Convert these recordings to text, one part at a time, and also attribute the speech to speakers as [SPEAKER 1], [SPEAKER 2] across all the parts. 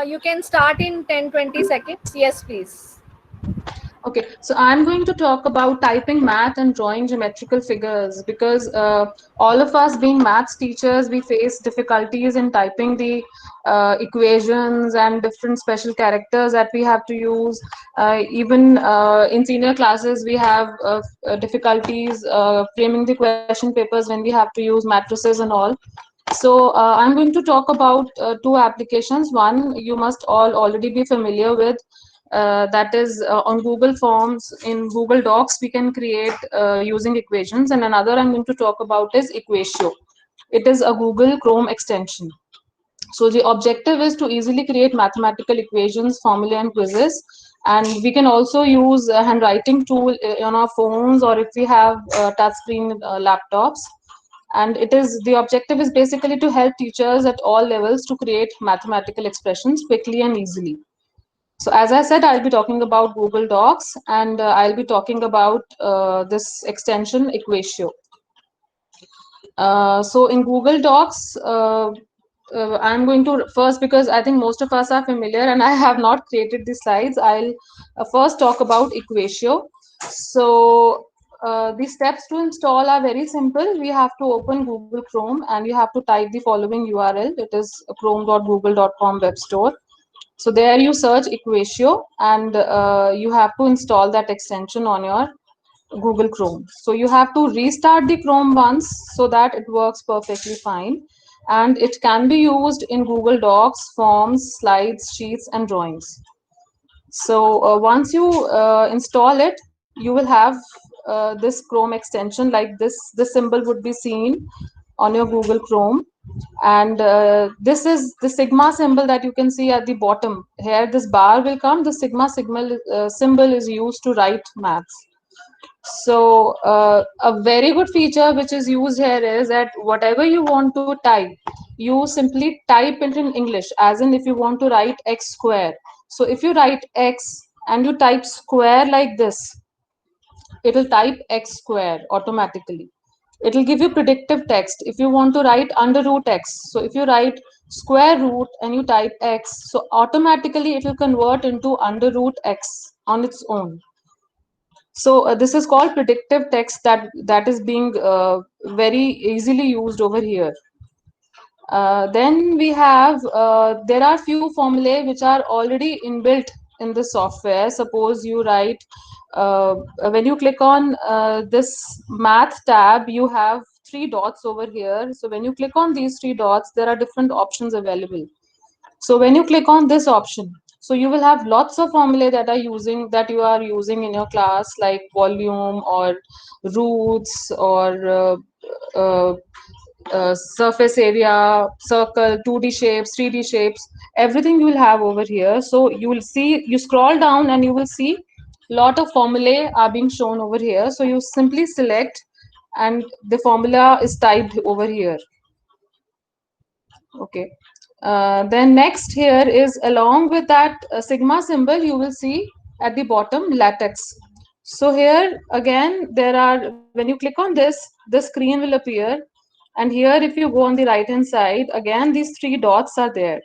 [SPEAKER 1] You can start in 10-20 seconds. Yes, please.
[SPEAKER 2] Okay, so I'm going to talk about typing math and drawing geometrical figures because all of us being maths teachers, we face difficulties in typing the equations and different special characters that we have to use. Even in senior classes, we have difficulties framing the question papers when we have to use matrices and all. So I'm going to talk about two applications. One you must all already be familiar with, that is on Google Forms. In Google Docs, we can create using equations, and another I'm going to talk about is Equatio. It is a Google Chrome extension. So the objective is to easily create mathematical equations, formulae, and quizzes. And we can also use a handwriting tool on our phones, or if we have touchscreen laptops. And it is the objective is basically to help teachers at all levels to create mathematical expressions quickly and easily. So as I said, I'll be talking about Google Docs, and I'll be talking about this extension Equatio. So in Google Docs, I'm going to first, because I think most of us are familiar and I have not created the slides, I'll first talk about Equatio. So the steps to install are very simple. We have to open Google Chrome and you have to type the following URL. It is chrome.google.com web store. So there you search Equatio, and you have to install that extension on your Google Chrome. So you have to restart the Chrome once so that it works perfectly fine. And it can be used in Google Docs, forms, slides, sheets, and drawings. So once you install it, you will have this Chrome extension like this. This symbol would be seen on your Google Chrome. And this is the sigma symbol that you can see at the bottom. Here this bar will come. The sigma symbol is used to write maths. So a very good feature which is used here is that whatever you want to type, you simply type it in English, as in if you want to write x square. So if you write x and you type square like this, it will type x square automatically. It will give you predictive text. If you want to write under root x, so if you write square root and you type x, so automatically it will convert into under root x on its own. So this is called predictive text that is being very easily used over here. Then we have there are few formulae which are already inbuilt in the software. Suppose you write when you click on this math tab, you have three dots over here. So when you click on these three dots, there are different options available. So when you click on this option, so you will have lots of formulae that you are using in your class, like volume or roots or uh, surface area, circle, 2D shapes, 3D shapes, everything you will have over here. So you will see, you scroll down and you will see lot of formulae are being shown over here. So you simply select and the formula is typed over here. Okay. Then next here is, along with that sigma symbol, you will see at the bottom latex. So here again, there are, when you click on this, the screen will appear. And here, if you go on the right hand side, again, these three dots are there.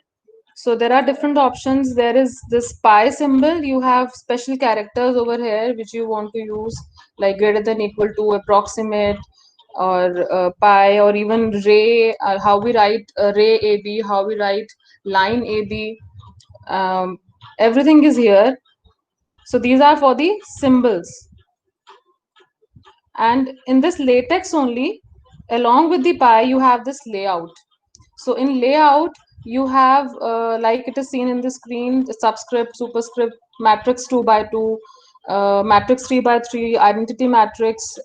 [SPEAKER 2] So there are different options. There is this pi symbol. You have special characters over here which you want to use, like greater than equal to, approximate, or pi, or even ray, how we write ray AB, how we write line AB. Everything is here. So these are for the symbols. And in this latex only, along with the pi, you have this layout. So in layout, you have, like it is seen in the screen, the subscript, superscript, matrix 2 by 2, matrix 3 by 3, identity matrix,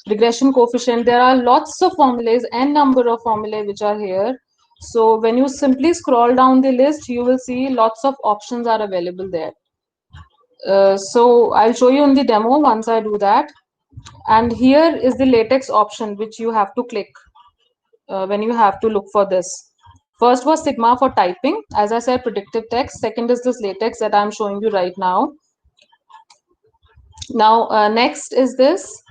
[SPEAKER 2] regression coefficient. There are lots of formulas, n number of formulae which are here. So when you simply scroll down the list, you will see lots of options are available there. So I'll show you in the demo once I do that. And here is the latex option which you have to click when you have to look for this. First was sigma for typing, as I said, predictive text. Second is this latex that I'm showing you right now. Now next is this.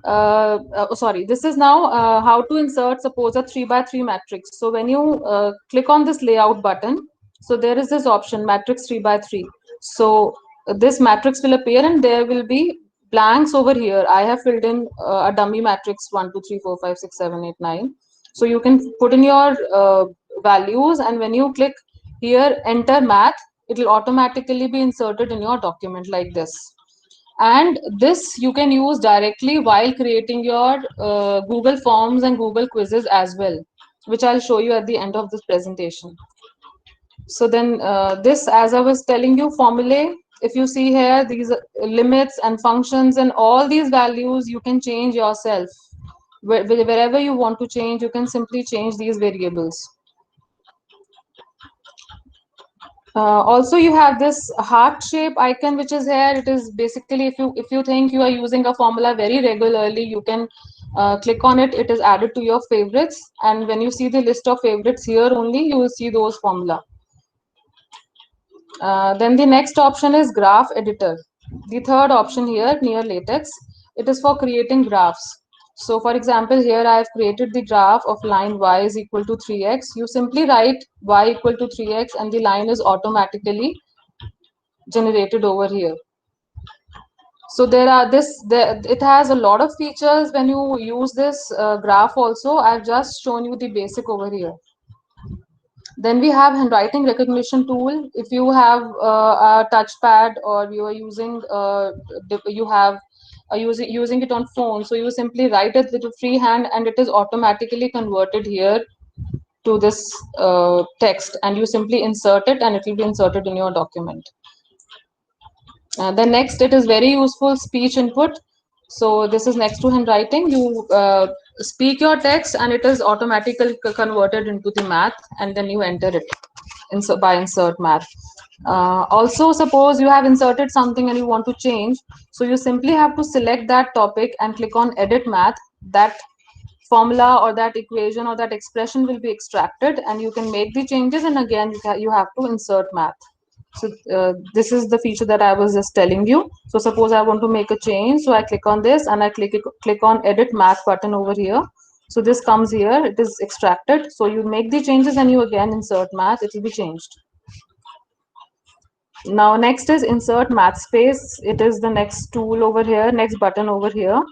[SPEAKER 2] Sorry, this is now how to insert, suppose, a 3 by 3 matrix. So when you click on this layout button, So there is this option matrix 3 by 3. So this matrix will appear and there will be blanks over here. I have filled in a dummy matrix 1, 2, 3, 4, 5, 6, 7, 8, 9. So you can put in your values, and when you click here enter math, it will automatically be inserted in your document like this. And this you can use directly while creating your Google Forms and Google quizzes as well, which I'll show you at the end of this presentation. So then this, as I was telling you, formulae, if you see here, these limits and functions and all these values you can change yourself. Wherever you want to change, you can simply change these variables. Also, you have this heart shape icon which is here. It is basically, if you think you are using a formula very regularly, you can click on it. It is added to your favorites, and when you see the list of favorites here only, you will see those formula. Then the next option is graph editor. The third option here near latex, it is for creating graphs. So for example, here I have created the graph of line y is equal to 3x. You simply write y equal to 3x and the line is automatically generated over here. So it has a lot of features when you use this graph also. I've just shown you the basic over here. Then we have handwriting recognition tool. If you have a touchpad or you are using you have using it on phone, so you simply write it with a free hand and it is automatically converted here to this text, and you simply insert it and it will be inserted in your document. Then next, it is very useful speech input. So this is next to handwriting. You speak your text and it is automatically converted into the math, and then you enter it by insert math. Also, suppose you have inserted something and you want to change. So you simply have to select that topic and click on edit math. That formula or that equation or that expression will be extracted and you can make the changes, and again you have to insert math. So this is the feature that I was just telling you. So suppose I want to make a change, so I click on this and I click on edit math button over here. So this comes here, it is extracted. So you make the changes and you again insert math, it will be changed. Now next is insert math space. It is the next tool over here, next button over here.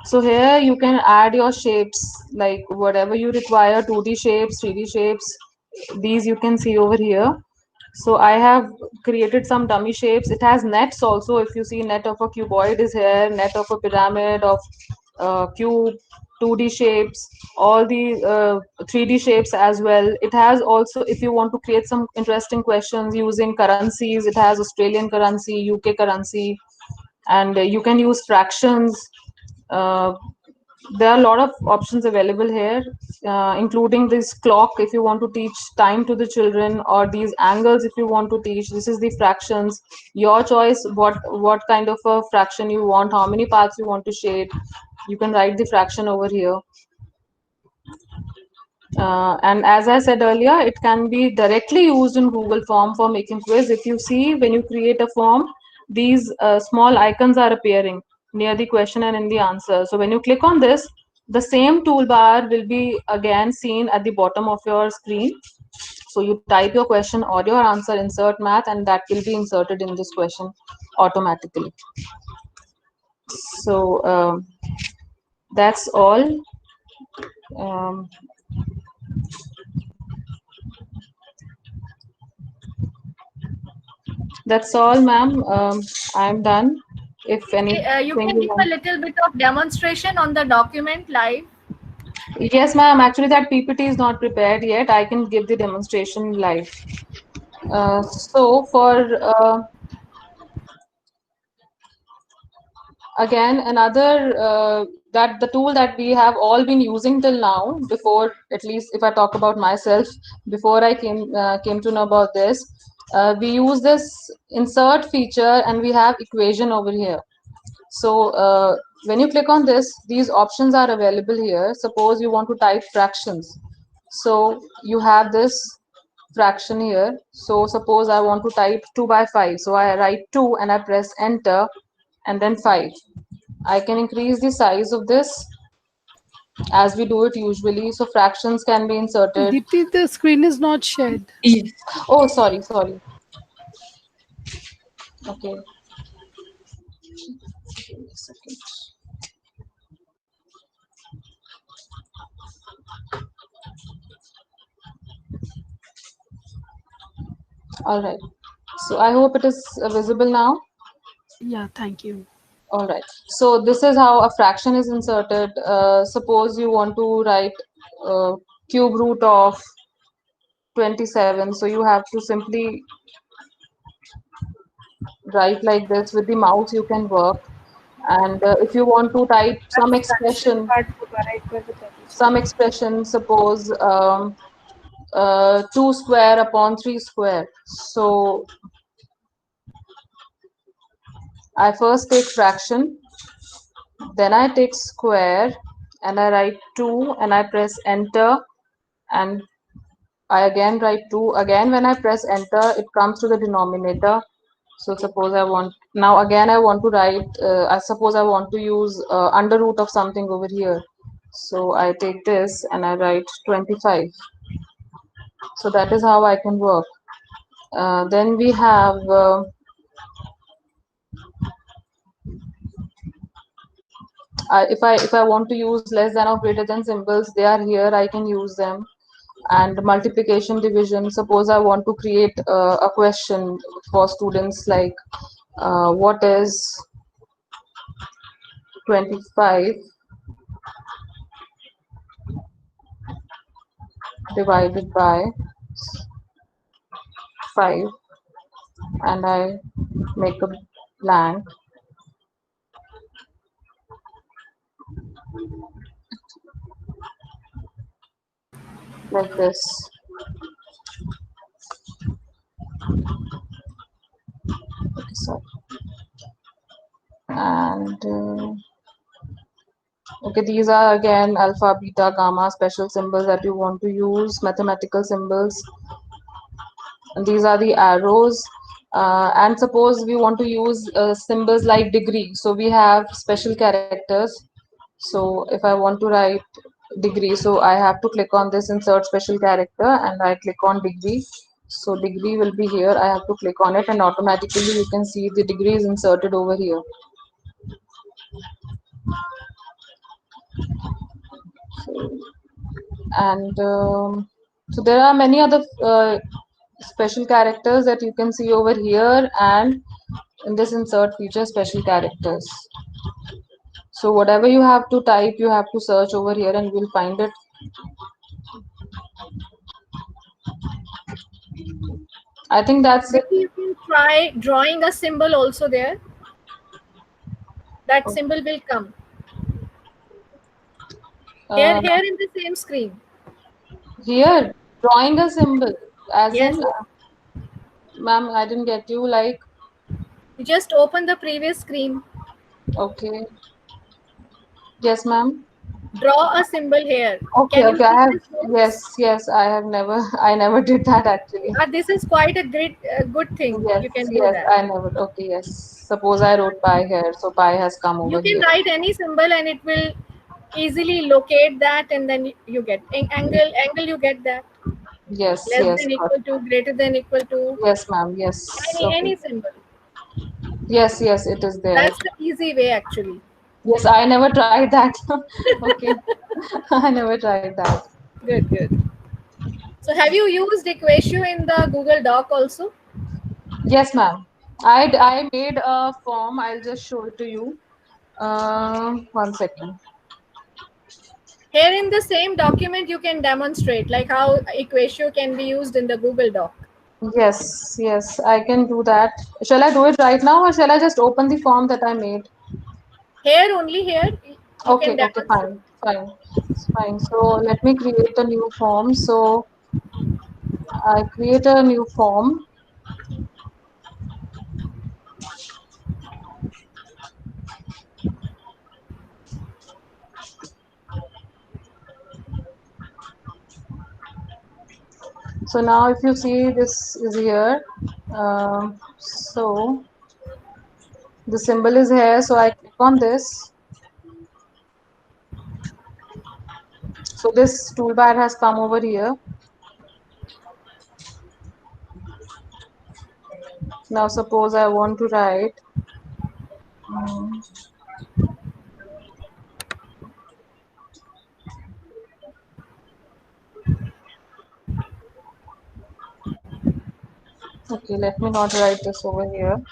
[SPEAKER 2] So here you can add your shapes, like whatever you require, 2D shapes, 3D shapes. These you can see over here. So I have created some dummy shapes. It has nets also. If you see, net of a cuboid is here, net of a pyramid, of cube, 2D shapes, all the 3D shapes as well. It has also, if you want to create some interesting questions using currencies, it has Australian currency, UK currency, and you can use fractions. There are a lot of options available here, including this clock if you want to teach time to the children, or these angles if you want to teach. This is the fractions, your choice, what kind of a fraction you want, how many parts you want to shape. You can write the fraction over here. And as I said earlier, it can be directly used in Google Form for making quiz. If you see, when you create a form, these small icons are appearing near the question and in the answer. So when you click on this, the same toolbar will be again seen at the bottom of your screen. So you type your question or your answer, insert math, and that will be inserted in this question automatically. So that's all. Um, That's all, ma'am. I'm done. If anything
[SPEAKER 1] You can
[SPEAKER 2] you
[SPEAKER 1] give a
[SPEAKER 2] want.
[SPEAKER 1] little bit of demonstration on the document live.
[SPEAKER 2] Yes, ma'am. Actually, that PPT is not prepared yet. I can give the demonstration live. So for again another that the tool that we have all been using till now, before, at least if I talk about myself, before I came to know about this, we use this insert feature and we have equation over here. So when you click on this, these options are available here. Suppose you want to type fractions. So you have this fraction here. So suppose I want to type 2 by 5. So I write 2 and I press enter and then 5. I can increase the size of this as we do it usually. So fractions can be inserted.
[SPEAKER 3] Deepti, the screen is not shared.
[SPEAKER 2] Yes. Oh, sorry, sorry. Okay. Give me a second. All right. So I hope it is visible now.
[SPEAKER 3] Yeah, thank you.
[SPEAKER 2] All right. So this is how a fraction is inserted. Suppose you want to write cube root of 27. So you have to simply write like this. With the mouse you can work. And if you want to type
[SPEAKER 1] fraction part दोबारा एक बार बता दीजिए.
[SPEAKER 2] some expression, suppose 2 square upon 3 square. So I first take fraction, then I take square, and I write 2 and I press enter, and I again write 2. Again, when I press enter, it comes to the denominator. So suppose I want, now again I want to write, I suppose I want to use under root of something over here. So I take this and I write 25. So that is how I can work. Then we have if I want to use less than or greater than symbols, they are here. I can use them. And multiplication, division. Suppose I want to create a question for students like what is 25 divided by 5, and I make a blank like this. Okay, sorry. And okay, these are again alpha, beta, gamma special symbols that you want to use, mathematical symbols. And these are the arrows. And suppose we want to use symbols like degree. So we have special characters. So if I want to write degree, so I have to click on this insert special character and I click on degree. So degree will be here. I have to click on it and automatically you can see the degree is inserted over here. And so there are many other special characters that you can see over here, and in this insert feature special characters. So whatever you have to type, you have to search over here and you'll find it. I think that's it.
[SPEAKER 1] Maybe you can try drawing a symbol also there. That symbol will come. Here,
[SPEAKER 2] Uh,
[SPEAKER 1] here in the same screen.
[SPEAKER 2] Here, drawing a symbol, as
[SPEAKER 1] Yes.
[SPEAKER 2] in, ma'am, I didn't get you. Like,
[SPEAKER 1] You just open the previous screen.
[SPEAKER 2] okay, yes, ma'am.
[SPEAKER 1] Draw a symbol here.
[SPEAKER 2] Okay,
[SPEAKER 1] Can you
[SPEAKER 2] okay. I
[SPEAKER 1] see
[SPEAKER 2] have,
[SPEAKER 1] this
[SPEAKER 2] yes,
[SPEAKER 1] box?
[SPEAKER 2] yes. I have never, I never did that actually.
[SPEAKER 1] This is quite a great, good thing.
[SPEAKER 2] Yes,
[SPEAKER 1] You can do
[SPEAKER 2] yes.
[SPEAKER 1] that.
[SPEAKER 2] I never. Okay, yes. Suppose I wrote pi here, so pi has come
[SPEAKER 1] You
[SPEAKER 2] over
[SPEAKER 1] can
[SPEAKER 2] here.
[SPEAKER 1] write any symbol and it will easily locate that, and then you get angle. You get that
[SPEAKER 2] Yes,
[SPEAKER 1] less
[SPEAKER 2] yes,
[SPEAKER 1] than
[SPEAKER 2] got
[SPEAKER 1] equal to, greater than equal to,
[SPEAKER 2] yes, ma'am. Yes. Okay.
[SPEAKER 1] any symbol.
[SPEAKER 2] Yes, yes, it is there.
[SPEAKER 1] That's the easy way actually.
[SPEAKER 2] Yes, I never tried that. Okay. I never tried that.
[SPEAKER 1] Good, good. So have you used Equatio in the Google Doc also?
[SPEAKER 2] Yes, ma'am. I made a form. I'll just show it to you. 1 second.
[SPEAKER 1] Here in the same document, you can demonstrate like how Equatio can be used in the Google Doc.
[SPEAKER 2] Yes, yes, I can do that. Shall I do it right now or shall I just open the form that I made?
[SPEAKER 1] Here, only here, you can
[SPEAKER 2] Okay, okay,
[SPEAKER 1] demonstrate.
[SPEAKER 2] fine, fine. It's fine. So let me create a new form. So I create a new form. So now if you see this is here. So the symbol is here. So I click on this. So this toolbar has come over here. Now suppose I want to write okay, let me not write this over here.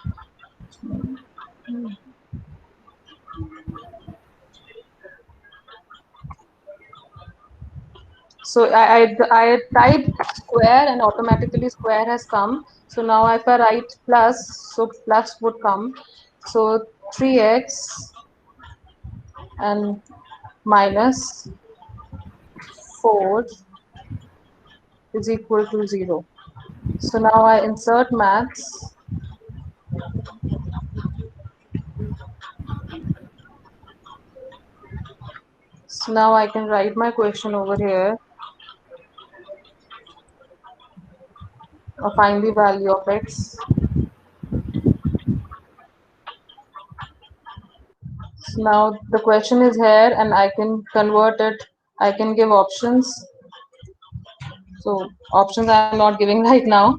[SPEAKER 2] So I typed square and automatically square has come. So now if I write plus, so plus would come. So 3x and minus 4 is equal to 0. So now I insert maths. So now I can write my question over here or find the value of x. So now the question is here and I can convert it. I can give options. So options I'm not giving right now.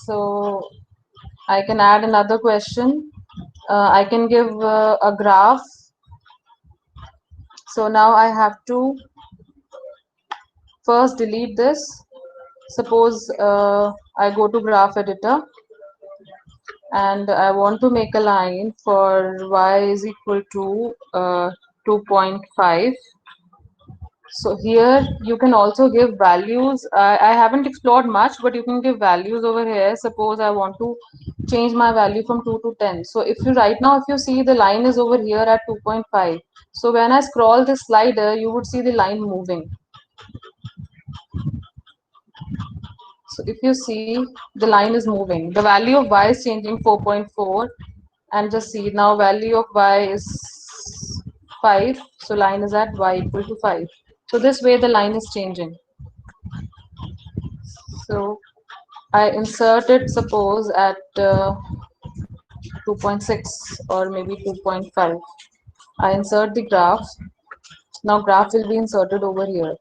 [SPEAKER 2] So I can add another question. I can give a graph. So now I have to first delete this. Suppose I go to graph editor and I want to make a line for y is equal to 2.5. So here you can also give values. I haven't explored much, but you can give values over here. Suppose I want to change my value from 2 to 10. So if you right now, if you see the line is over here at 2.5. So when I scroll this slider, you would see the line moving. So if you see the line is moving, the value of y is changing 4.4 and just see now value of y is 5. So line is at y equal to 5. So this way the line is changing. So I insert it suppose at 2.6 or maybe 2.5. I insert the graph. Now graph will be inserted over here.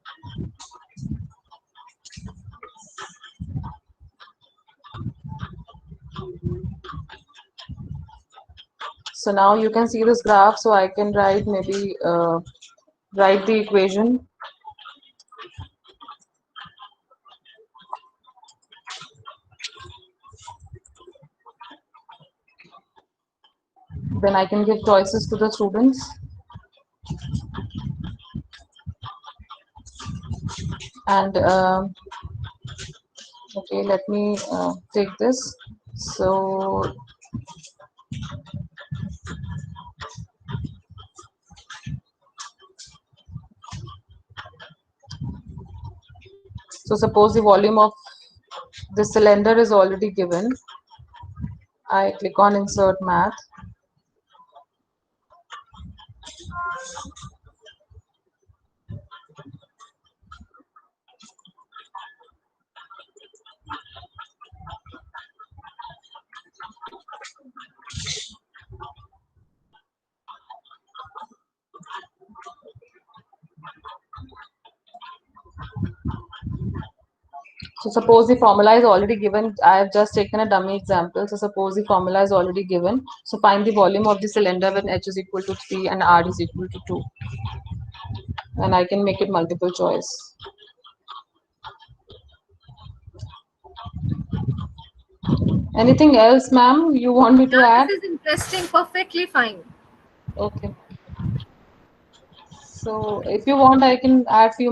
[SPEAKER 2] So now you can see this graph. So I can write maybe write the equation. Then I can give choices to the students. And okay, let me take this. So suppose the volume of the cylinder is already given. I click on insert math. So suppose the formula is already given. I have just taken a dummy example. So suppose the formula is already given. So find the volume of the cylinder when h is equal to 3 and r is equal to 2. And I can make it multiple choice. Anything else, ma'am, you want me to add?
[SPEAKER 1] This is interesting. Perfectly fine.
[SPEAKER 2] Okay. So if you want, I can add few more